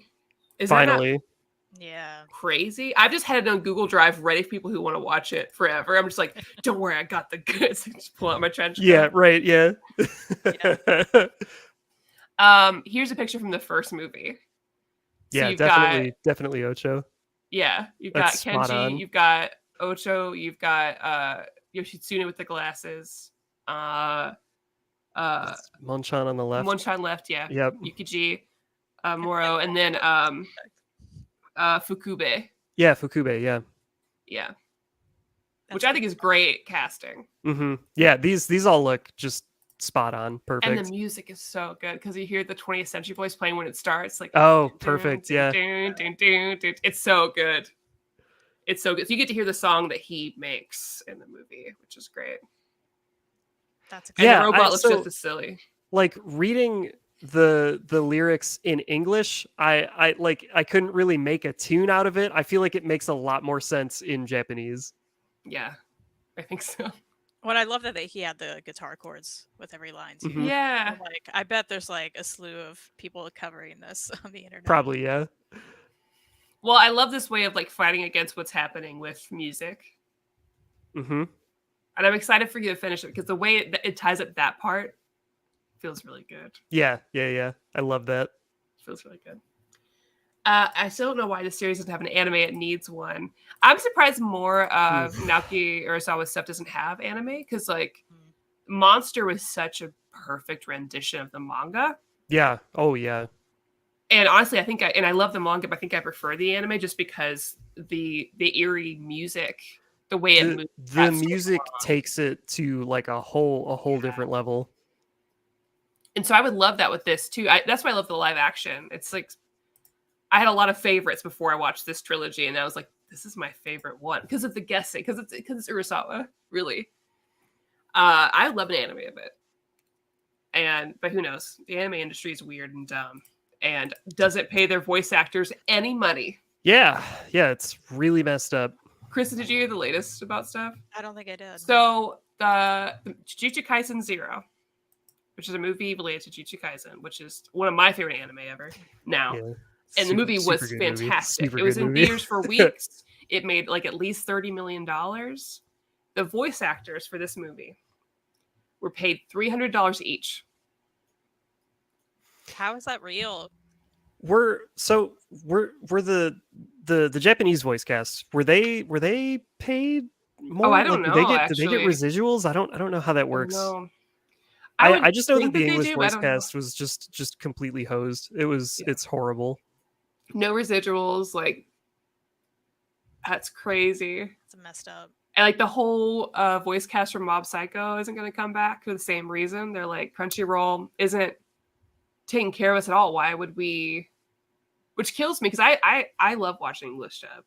Is Finally. that yeah. not crazy? I've just had it on Google Drive ready for people who want to watch it forever. I'm just like, don't worry, I got the goods. Just pull out my trench coat. Yeah, right. Yeah. Here's a picture from the first movie. So Yeah, you've got definitely Ocho. you've got That's spot Kenji, on. you've got Ocho, you've got Yoshitsune with the glasses, It's Monchan on the left. Monchan left, yeah. Yep. Yukiji, Moro, and then Fukube. Yeah, Fukube. Yeah. Yeah. That's Which I think is great casting. Yeah, these all look just spot on, perfect. And the music is so good because you hear the 20th Century Boys playing when it starts. Like, oh, perfect. Yeah. It's so good. It's so good. So you get to hear the song that he makes in the movie, which is great. That's And Yeah, the robot looks so- just as silly. Like reading the lyrics in English, I couldn't really make a tune out of it. I feel like it makes a lot more sense in Japanese. Yeah, I think so. What I love that he had the guitar chords with every line too. Mhm. Yeah. Like I bet there's like a slew of people covering this on the internet. Probably, yeah. Well, I love this way of like fighting against what's happening with music. Mm-hmm. And I'm excited for you to finish it because the way it ties up that part feels really good. Yeah. I love that. Feels really good. I still don't know why this series doesn't have an anime. It needs one. I'm surprised more of Naoki Urasawa's stuff doesn't have anime because like Monster was such a perfect rendition of the manga. Yeah. Oh, yeah. And honestly, I love the manga, but I think I prefer the anime just because the eerie music, the way it moves. The music takes it to like a whole different level. And so I would love that with this too. That's why I love the live action. It's like I had a lot of favorites before I watched this trilogy, and I was like, this is my favorite one because of the guessing, because it's Urasawa, really. I love an anime of it. But who knows? The anime industry is weird and dumb and doesn't pay their voice actors any money. Yeah, it's really messed up. Kristan, did you hear the latest about stuff? I don't think I did. So the Jujutsu Kaisen 0, which is a movie related to Jujutsu Kaisen, which is one of my favorite anime ever now. Yeah. And the movie was Super good movie. fantastic. Super It was good in movie. theaters for weeks. It made like at least $30 million. The voice actors for this movie were paid $300 each. How is that real? Were the Japanese voice cast, were they paid more? Oh, I don't Like, know. Did they get actually. residuals? I don't know how that works. No. I just know that think the they English do, but I voice don't know. cast was just completely hosed. It's horrible. No residuals. Like, that's crazy. It's messed up. And like the whole voice cast from Mob Psycho isn't going to come back for the same reason. They're like, Crunchyroll isn't taking care of us at all. Why would we? Which kills me because I love watching English dub.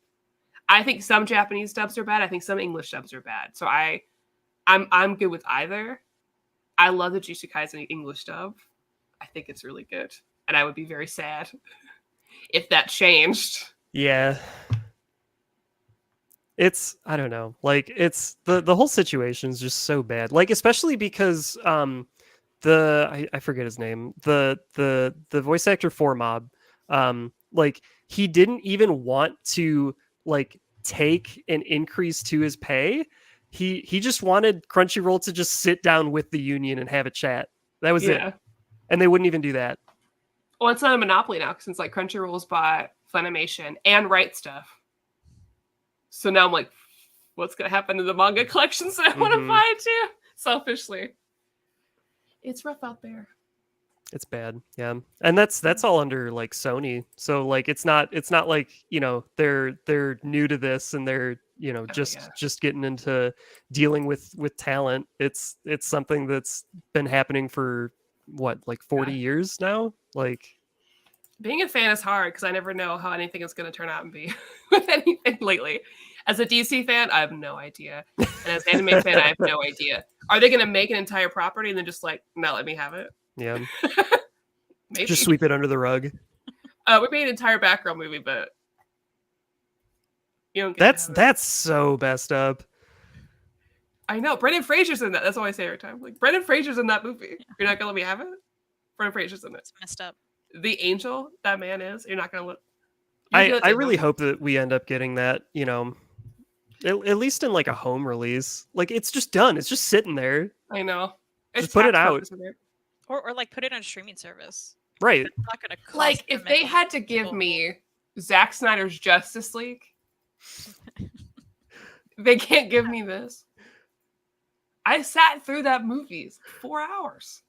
I think some Japanese dubs are bad. I think some English dubs are bad. So I'm good with either. I love the Jujutsu Kaisen English dub. I think it's really good, and I would be very sad if that changed. Yeah. I don't know. Like it's the whole situation is just so bad. Like especially because I forget his name. The voice actor for Mob, like he didn't even want to like take an increase to his pay. He just wanted Crunchyroll to just sit down with the union and have a chat. That was it. And they wouldn't even do that. Well, it's not a monopoly now since like Crunchyroll's bought Funimation and Right Stuff. So now I'm like, what's gonna happen to the manga collections that I want to buy too? Selfishly, it's rough out there. It's bad, yeah, and that's all under like Sony. So like it's not like they're new to this and they're just getting into dealing with talent. It's something that's been happening for what, like 40 years now. Like being a fan is hard because I never know how anything is going to turn out and be with anything lately. As a DC fan, I have no idea. And as an anime fan, I have no idea. Are they going to make an entire property and then just like, not let me have it? Yeah. Maybe. Just sweep it under the rug. We made an entire Batgirl movie, but you don't get that's so messed up. I know. Brendan Fraser's in that. That's all I say every time. Like, Brendan Fraser's in that movie. You're not going to let me have it? Brendan Fraser's in it. It's messed up. The angel that man is. You're not going to let... I really hope that we end up getting that, at least in like a home release. Like it's just done. It's just sitting there. I know. Just put it out. Or like put it on a streaming service. Right. It's not gonna cost Like, if them they any had to give people. me Zack Snyder's Justice League, they can't give me this. I sat through that movie 4 hours.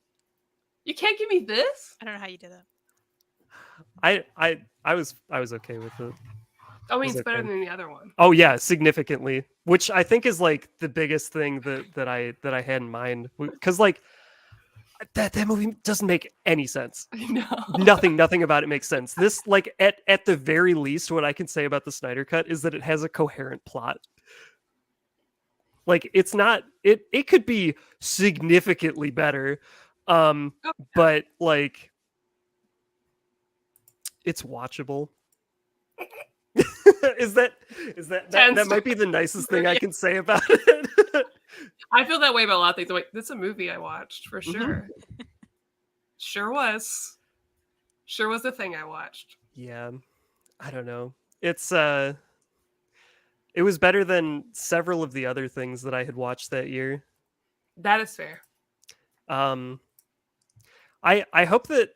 You can't give me this? I don't know how you did that. I was okay with it. I mean, Is it's it better then? than the other one. Oh yeah, significantly. Which I think is like the biggest thing that I had in mind. Because like that movie doesn't make any sense. No. Nothing about it makes sense. This, like, at the very least, what I can say about the Snyder Cut is that it has a coherent plot. Like, it's not it could be significantly better. But like it's watchable. is that that might be the nicest thing I can say about it. I feel that way about a lot of things. I'm like, this is a movie I watched for Mhm. sure. Sure was. Sure was the thing I watched. Yeah. I don't know. It's it was better than several of the other things that I had watched that year. That is fair. I hope that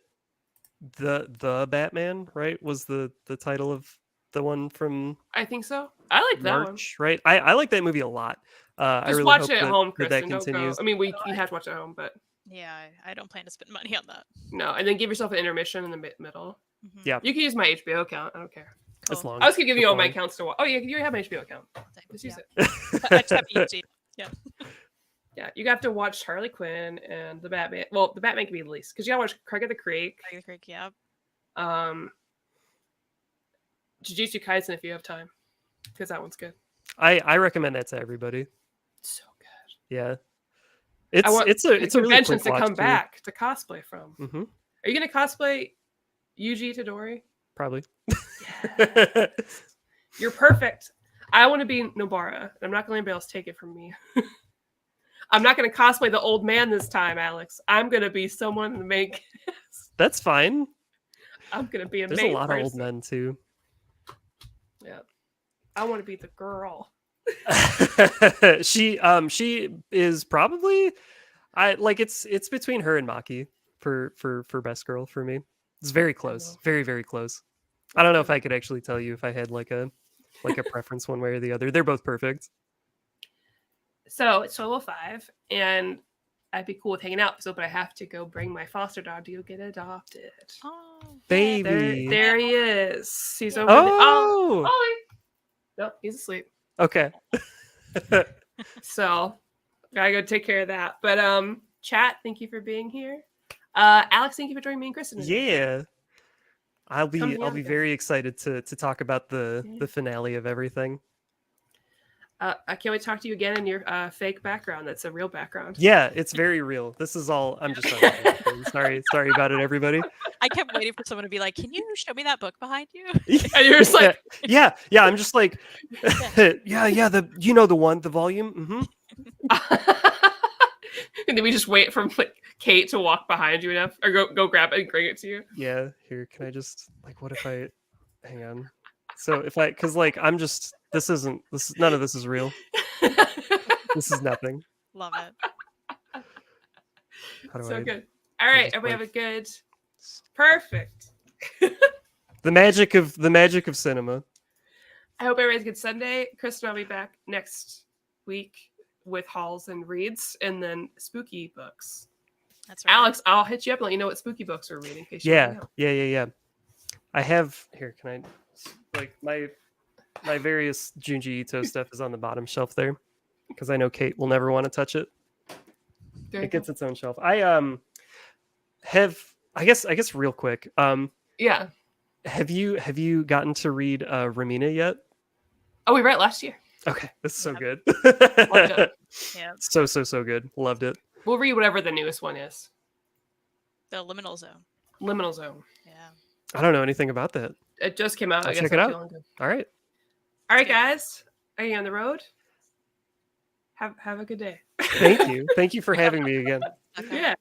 the Batman, right, was the title of the one from I think so. I like that one. March, right? I like that movie a lot. I Just really watch hope it at that, home, that Kristan. Don't go. continues. I mean, you have to watch it at home, but Yeah, I don't plan to spend money on that. no. And then give yourself an intermission in the middle. Mhm. Yeah. You can use my HBO account. I don't care. As Cool. long I was gonna give you all my fine. accounts to watch. Oh yeah, you have my HBO account. Same, Just use yeah. it. I just have YouTube. Yeah, you have to watch Harley Quinn and the Batman. Well, the Batman can be the least because you gotta watch Craig of the Creek, Tiger Creek, yeah. Jujutsu Kaisen if you have time, because that one's good. I recommend that to everybody. So good. Yeah. I want it's a really conventions quick to watch, come too. back to cosplay from. Mm-hmm. Are you gonna cosplay Yuji Tadori? Probably. Yeah. You're perfect. I want to be Nobara. I'm not gonna let anybody else take it from me. I'm not gonna cosplay the old man this time, Alex. I'm gonna be someone in the main cast. That's fine. I'm gonna be a There's a main lot of old person. men too. Yeah. I want to be the girl. she is probably it's between her and Maki for best girl for me. It's very close. Very close. I don't know if I could actually tell you if I had like a preference one way or the other. They're both perfect. So it's 12:05, and I'd be cool with hanging out. But I have to go bring my foster dog to get adopted. Oh, Baby. There he is. He's over there. Oh, Ollie. Nope, he's asleep. okay. So gotta go take care of that. But chat, thank you for being here. Alex, thank you for joining me and Kristan today. Yeah. I'll be Coming out there. very excited to talk about the Yeah. finale of everything. I can't wait to talk to you again in your fake background. That's a real background. Yeah, it's very real. This is all I'm just sorry about it, everybody. I kept waiting for someone to be like, "Can you show me that book behind you?" And you're just like, yeah. I'm just like, yeah. The volume. and then we just wait for like Kate to walk behind you enough, or go grab it and bring it to you. Yeah. Here, can I just what if I hang on? So if I, because I'm just none of this is real. This is nothing. Love it. How do So I? good. All right, just, everybody have a good, perfect. The magic of cinema. I hope everybody has a good Sunday. Kristan, I'll be back next week with hauls and reads, and then spooky books. That's right. Alex, I'll hit you up and let you know what spooky books we're reading. In case you wanna Yeah. know. I have here. Can I my various Junji Ito stuff is on the bottom shelf there because I know Kate will never want to touch it. There you It go. gets its own shelf. I have I guess real quick. Yeah. Have you gotten to read Ramina yet? Oh, we read it last year. Okay, this is so Yep. good. Loved it. Yeah, So good. Loved it. We'll read whatever the newest one is. the liminal zone. Liminal Zone. Yeah. I don't know anything about that. It just came out. I'll I guess check it not out. too long ago. All right. All right, guys. Are you on the road? Have a good day. Thank you. Thank you for having me again. Okay. Yeah.